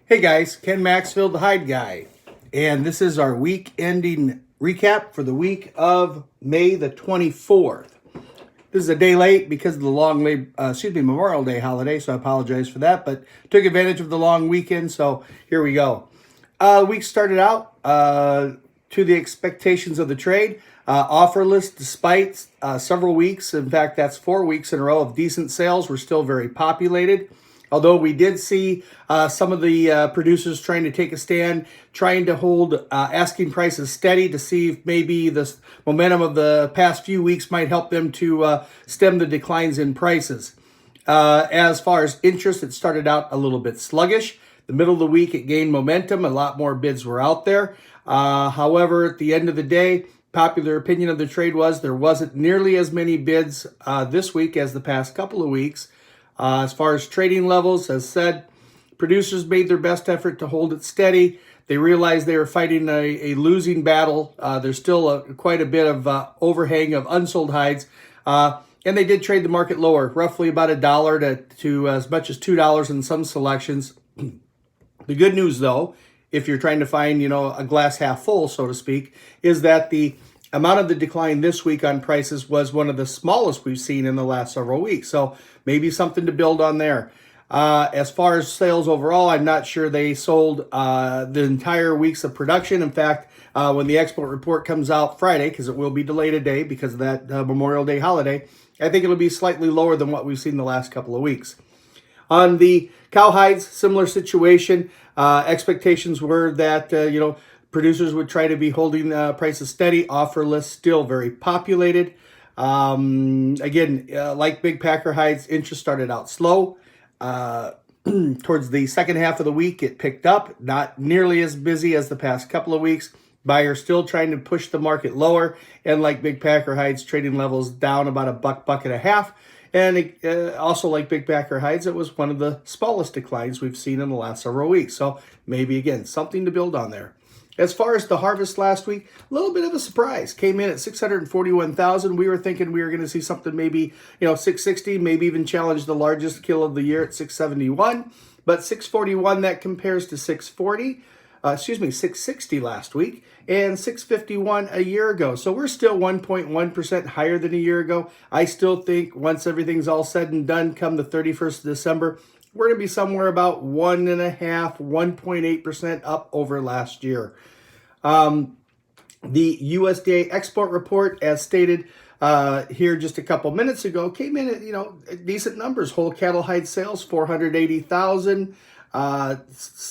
Hey guys, Ken Maxfield, the Hide Guy, and this is our week-ending recap for the week of May the 24th. This is a day late because of the Memorial Day holiday, so I apologize for that, but took advantage of the long weekend, so here we go. The week started out to the expectations of the trade. Offerless, despite several weeks, in fact, that's 4 weeks in a row of decent sales. We're still very populated. Although we did see some of the producers trying to take a stand, trying to hold asking prices steady to see if maybe the momentum of the past few weeks might help them to stem the declines in prices. As far as interest, it started out a little bit sluggish. The middle of the week, it gained momentum. A lot more bids were out there. However, at the end of the day, popular opinion of the trade was there wasn't nearly as many bids this week as the past couple of weeks. As far as trading levels, as said, producers made their best effort to hold it steady. They realized they were fighting a losing battle. There's still quite a bit of overhang of unsold hides. And they did trade the market lower, roughly about $1 to as much as $2 in some selections. The good news, though, if you're trying to find, a glass half full, so to speak, is that the amount of the decline this week on prices was one of the smallest we've seen in the last several weeks. So maybe something to build on there. As far as sales overall, I'm not sure they sold the entire weeks of production. In fact, when the export report comes out Friday, because it will be delayed a day because of that Memorial Day holiday, I think it'll be slightly lower than what we've seen the last couple of weeks. On the cow hides, similar situation. Expectations were that, producers would try to be holding prices steady. Offerless, still very populated. Again, like big packer hides, interest started out slow. Towards the second half of the week, it picked up. Not nearly as busy as the past couple of weeks. Buyers still trying to push the market lower. And like big packer hides, trading levels down about $1.50 and a half. And also like big packer hides, it was one of the smallest declines we've seen in the last several weeks. So maybe, again, something to build on there. As far as the harvest last week, a little bit of a surprise. Came in at 641,000. We were thinking we were going to see something maybe, 660, maybe even challenge the largest kill of the year at 671. But 641, that compares to 660 last week and 651 a year ago. So we're still 1.1% higher than a year ago. I still think once everything's all said and done, come the 31st of December, we're going to be somewhere about 1.8% up over last year. The USDA export report, as stated here just a couple minutes ago, came in at decent numbers. Whole cattle hide sales 480,000.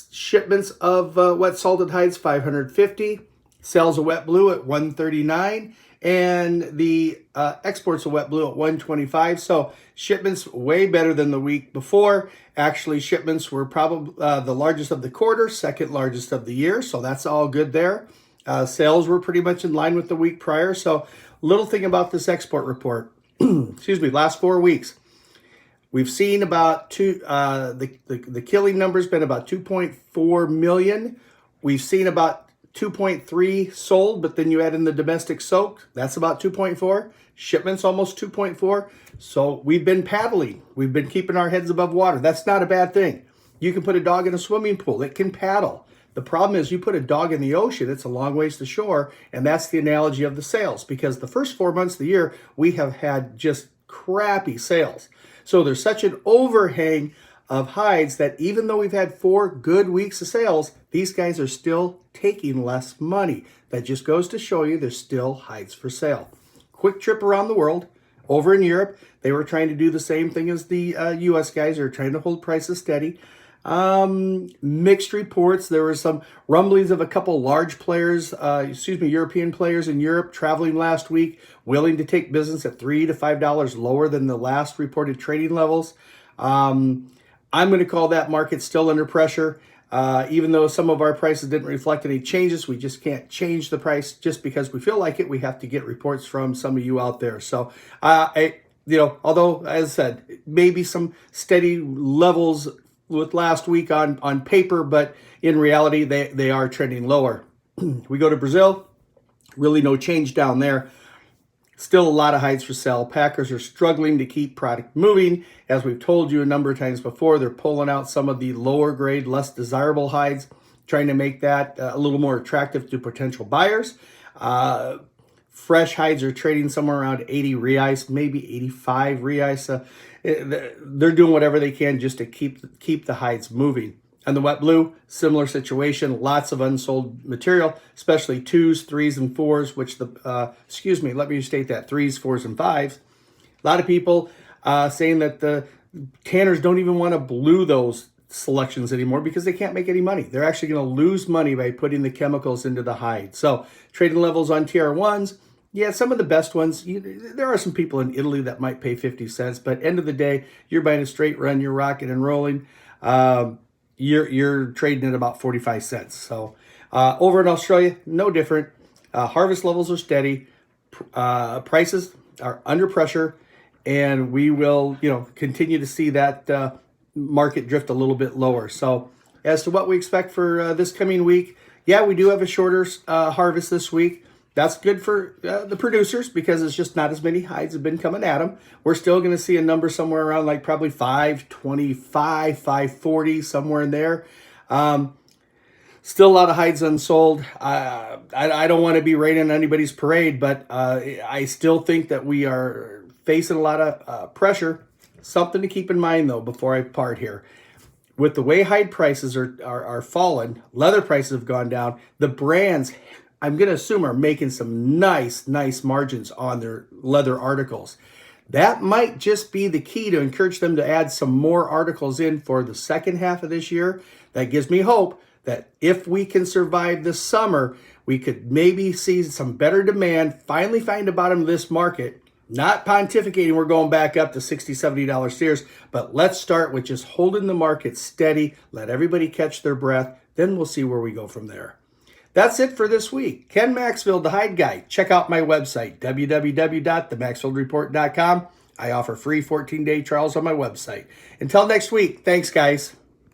Shipments of wet salted hides 550. Sales of wet blue at 139. And the exports of wet blue at 125. So shipments way better than the week before. Actually, shipments were probably the largest of the quarter, second largest of the year. So that's all good there. Sales were pretty much in line with the week prior. So little thing about this export report, last 4 weeks. We've seen about the killing number's been about 2.4 million. We've seen about 2.3 sold, but then you add in the domestic soak, that's about 2.4. Shipments almost 2.4. So we've been paddling. We've been keeping our heads above water. That's not a bad thing. You can put a dog in a swimming pool. It can paddle. The problem is you put a dog in the ocean, it's a long ways to shore, and that's the analogy of the sales, because the first 4 months of the year, we have had just crappy sales. So there's such an overhang of hides that even though we've had 4 good weeks of sales, these guys are still taking less money. That just goes to show you there's still hides for sale. Quick trip around the world. Over in Europe, they were trying to do the same thing as the U.S. guys. They were trying to hold prices steady. Mixed reports. There were some rumblings of a couple large players, European players in Europe traveling last week, willing to take business at $3 to $5 lower than the last reported trading levels. I'm going to call that market still under pressure. Even though some of our prices didn't reflect any changes, we just can't change the price just because we feel like it. We have to get reports from some of you out there. So, although, as I said, maybe some steady levels with last week on paper, but in reality, they are trending lower. We go to Brazil, really no change down there. Still a lot of hides for sale. Packers are struggling to keep product moving. As we've told you a number of times before, they're pulling out some of the lower grade, less desirable hides, trying to make that a little more attractive to potential buyers. Fresh hides are trading somewhere around 80 reais, maybe 85 reais. They're doing whatever they can just to keep the hides moving. And the wet blue, similar situation, lots of unsold material, especially 2s, 3s, and 4s, which let me state that, 3s, 4s, and 5s. A lot of people saying that the tanners don't even want to blue those selections anymore because they can't make any money. They're actually going to lose money by putting the chemicals into the hide. So trading levels on TR1s, yeah, some of the best ones, there are some people in Italy that might pay 50 cents, but end of the day, you're buying a straight run, you're rocking and rolling. You're trading at about 45 cents. So over in Australia, no different. Harvest levels are steady. Prices are under pressure, and we will, continue to see that market drift a little bit lower. So as to what we expect for this coming week, yeah, we do have a shorter harvest this week. That's good for the producers because it's just not as many hides have been coming at them. We're still going to see a number somewhere around like probably 525, 540, somewhere in there. Still a lot of hides unsold. I don't want to be raining on anybody's parade, but I still think that we are facing a lot of pressure. Something to keep in mind, though, before I part here. With the way hide prices are falling, leather prices have gone down, the brands, I'm going to assume, are making some nice margins on their leather articles. That might just be the key to encourage them to add some more articles in for the second half of this year. That gives me hope that if we can survive this summer, we could maybe see some better demand, finally find a bottom of this market. Not pontificating we're going back up to $60, $70 steers, but let's start with just holding the market steady, let everybody catch their breath, then we'll see where we go from there. That's it for this week. Ken Maxfield, the Hide Guy. Check out my website, www.themaxfieldreport.com. I offer free 14-day trials on my website. Until next week, thanks, guys.